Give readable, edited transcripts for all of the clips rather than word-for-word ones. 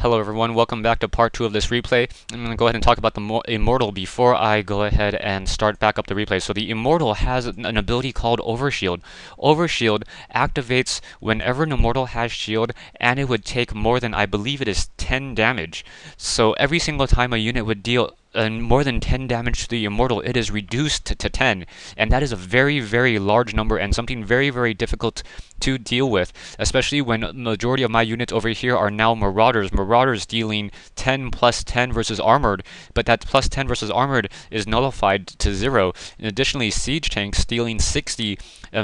Hello everyone, welcome back to part 2 of this replay. I'm going to go ahead and talk about the Immortal before I go ahead and start back up the replay. So the Immortal has an ability called Overshield. Overshield activates whenever an Immortal has shield, and it would take more than, I believe it is 10 damage. So every single time a unit would deal more than 10 damage to the Immortal, it is reduced to 10. And that is a very, very large number and something very, very difficult to deal with, especially when majority of my units over here are now Marauders. Marauders dealing 10 plus 10 versus Armored, but that plus 10 versus Armored is nullified to 0. And additionally, Siege Tanks dealing 60,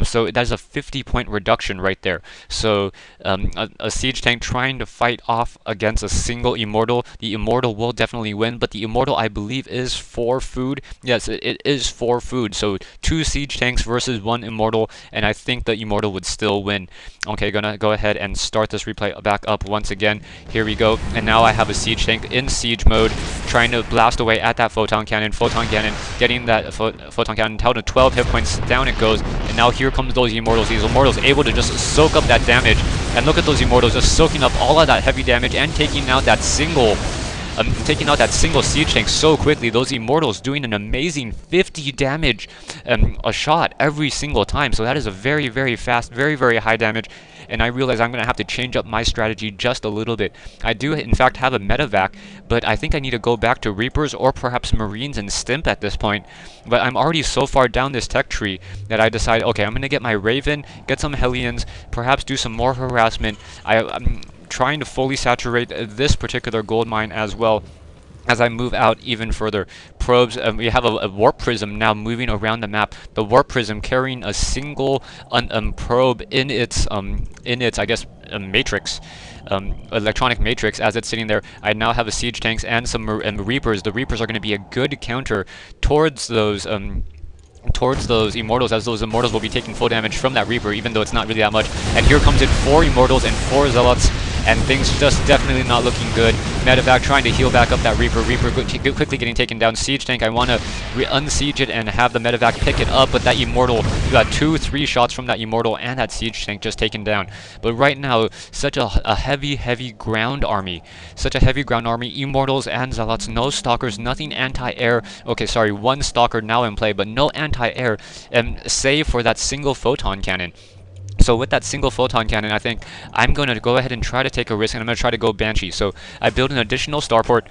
so that is a 50-point reduction right there. So a Siege Tank trying to fight off against a single Immortal, the Immortal will definitely win, but the Immortal, I believe, is 4 food. Yes, it is 4 food, so 2 Siege Tanks versus 1 Immortal, and I think the Immortal would still win. Okay, gonna go ahead and start this replay back up once again. Here we go, and now I have a Siege Tank in siege mode, trying to blast away at that Photon Cannon. Photon Cannon getting that Photon Cannon down to 12 hit points, down it goes, and now here comes those Immortals. These Immortals able to just soak up that damage, and look at those Immortals just soaking up all of that heavy damage and taking out that single Siege Tank so quickly. Those Immortals doing an amazing 50 damage a shot every single time. So that is a very, very fast, very, very high damage. And I realize I'm going to have to change up my strategy just a little bit. I do, in fact, have a medevac, but I think I need to go back to Reapers or perhaps Marines and Stimp at this point. But I'm already so far down this tech tree that I decide, okay, I'm going to get my Raven, get some Hellions, perhaps do some more harassment. I'm trying to fully saturate this particular gold mine as well as I move out even further. Probes, we have a warp prism now moving around the map. The warp prism carrying a single probe in its I guess matrix. Electronic matrix as it's sitting there. I now have a siege tanks and some Reapers. The Reapers are going to be a good counter towards those Immortals, as those Immortals will be taking full damage from that Reaper, even though it's not really that much. And here comes in 4 Immortals and 4 Zealots, and things just definitely not looking good. Medevac trying to heal back up that Reaper. Reaper quickly getting taken down. Siege Tank, I want to unsiege it and have the Medevac pick it up, but that Immortal, you got 2-3 shots from that Immortal and that Siege Tank just taken down. But right now, such a heavy ground army. Such a heavy ground army. Immortals and Zealots, no Stalkers, nothing anti-air. Okay, sorry, 1 Stalker now in play, but no anti-air, save for that single Photon Cannon. So with that single Photon Cannon, I think I'm going to go ahead and try to take a risk, and I'm going to try to go Banshee. So I build an additional starport,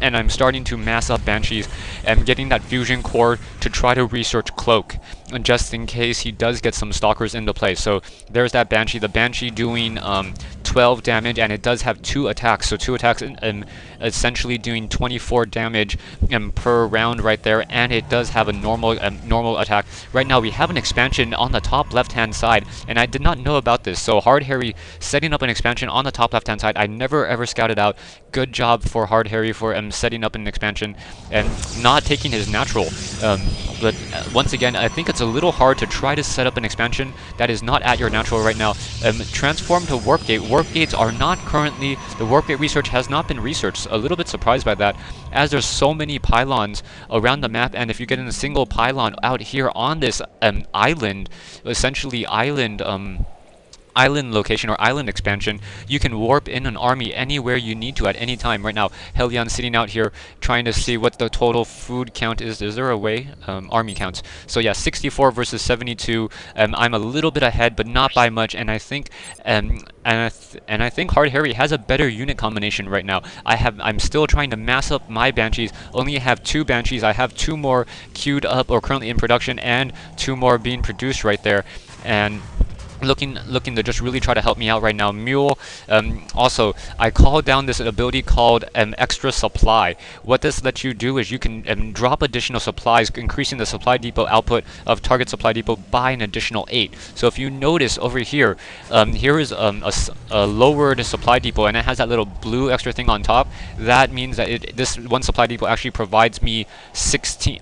and I'm starting to mass up Banshees and getting that fusion core to try to research Cloak, just in case he does get some Stalkers into play. So there's that Banshee. The Banshee doing 12 damage, and it does have 2 attacks. So 2 attacks essentially doing 24 damage per round right there, and it does have a normal attack. Right now we have an expansion on the top left-hand side, and I did not know about this. So Hardhairy setting up an expansion on the top left-hand side. I never ever scouted out. Good job for Hardhairy for setting up an expansion and not taking his natural. But once again, I think it's a little hard to try to set up an expansion that is not at your natural right now. Transform to Warp Gate. Warp Gates are not currently, the Warp Gate research has not been researched. A little bit surprised by that, as there's so many pylons around the map, and if you get in a single pylon out here on this island, essentially island location or island expansion, you can warp in an army anywhere you need to at any time. Right now, Hellion sitting out here trying to see what the total food count is. Is there a way? Army counts. So yeah, 64 versus 72. I'm a little bit ahead, but not by much. And I think, and I think Hardhairy has a better unit combination right now. I'm still trying to mass up my Banshees. Only have 2 Banshees. I have 2 more queued up or currently in production, and 2 more being produced right there. And looking to just really try to help me out right now. Mule, also, I called down this ability called Extra Supply. What this lets you do is you can drop additional supplies, increasing the supply depot output of target supply depot by an additional 8. So if you notice over here, here is a lowered supply depot, and it has that little blue extra thing on top. That means that this one supply depot actually provides me 16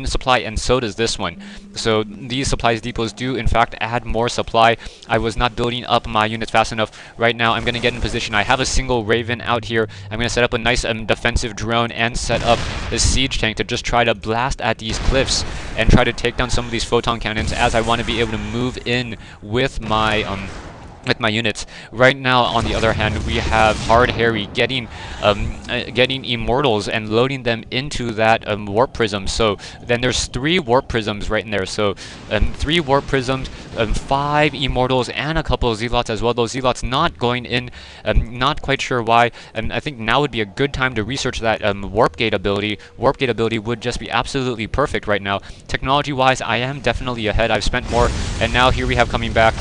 supply, and so does this one. So these supplies depots do in fact add more supply. I was not building up my units fast enough. Right now I'm going to get in position. I have a single Raven out here. I'm going to set up a nice defensive drone and set up the siege tank to just try to blast at these cliffs and try to take down some of these photon cannons, as I want to be able to move in with my with my units. Right now, on the other hand, we have Hardhairy getting immortals and loading them into that warp prism. So then there's 3 warp prisms right in there. So 3 warp prisms, 5 immortals, and a couple of zealots as well. Those zealots not going in, not quite sure why. And I think now would be a good time to research that warp gate ability. Warp gate ability would just be absolutely perfect right now. Technology-wise, I am definitely ahead. I've spent more, and now here we have coming back.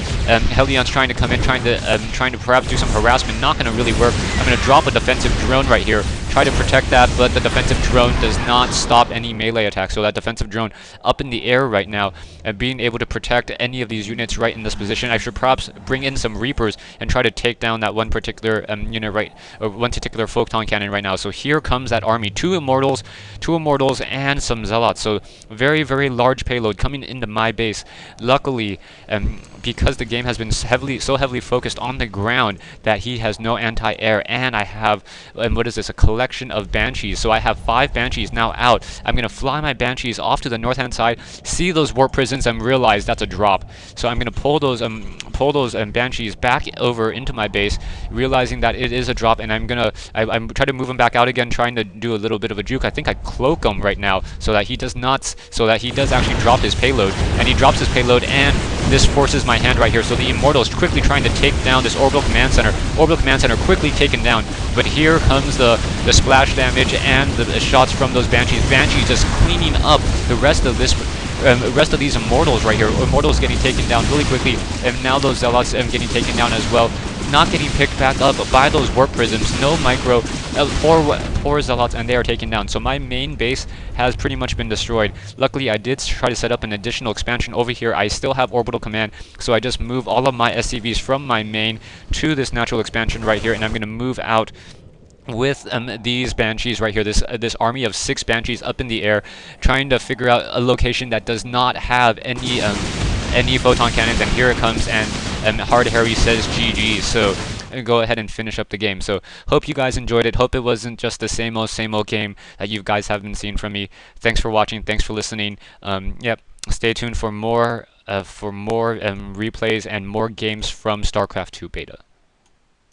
Helion's trying to come in, trying to perhaps do some harassment. Not going to really work. I'm going to drop a defensive drone right here. Try to protect that, but the defensive drone does not stop any melee attacks. So that defensive drone up in the air right now, and being able to protect any of these units right in this position. I should perhaps bring in some Reapers and try to take down that one particular unit right, or one particular photon cannon right now. So here comes that army, 2 immortals, and some zealots. So very, very large payload coming into my base. Luckily, because the game has been so heavily focused on the ground that he has no anti-air, and I have, what is this, a collection of Banshees. So I have 5 Banshees now out. I'm going to fly my Banshees off to the north-hand side, see those warp prisons, and realize that's a drop. So I'm going to pull those Banshees back over into my base, realizing that it is a drop, and I'm try to move him back out again, trying to do a little bit of a juke. I think I cloak him right now so that he does actually drop his payload, and he drops his payload, and this forces my hand right here. So the Immortal is quickly trying to take down this Orbital Command Center. Orbital Command Center quickly taken down, but here comes the splash damage and the shots from those Banshees. Banshees just cleaning up the rest of these Immortals right here. Immortals getting taken down really quickly, and now those Zealots getting taken down as well. Not getting picked back up by those warp prisms. No micro, 4 Zealots, and they are taken down. So my main base has pretty much been destroyed. Luckily, I did try to set up an additional expansion over here. I still have orbital command, so I just move all of my SCVs from my main to this natural expansion right here, and I'm going to move out with these Banshees right here, this army of 6 Banshees up in the air, trying to figure out a location that does not have any photon cannons, and here it comes, and Hardhairy says GG. So go ahead and finish up the game. So hope you guys enjoyed it. Hope it wasn't just the same old game that you guys have been seeing from me. Thanks for watching. Thanks for listening. Yep. Stay tuned for more replays and more games from StarCraft 2 beta.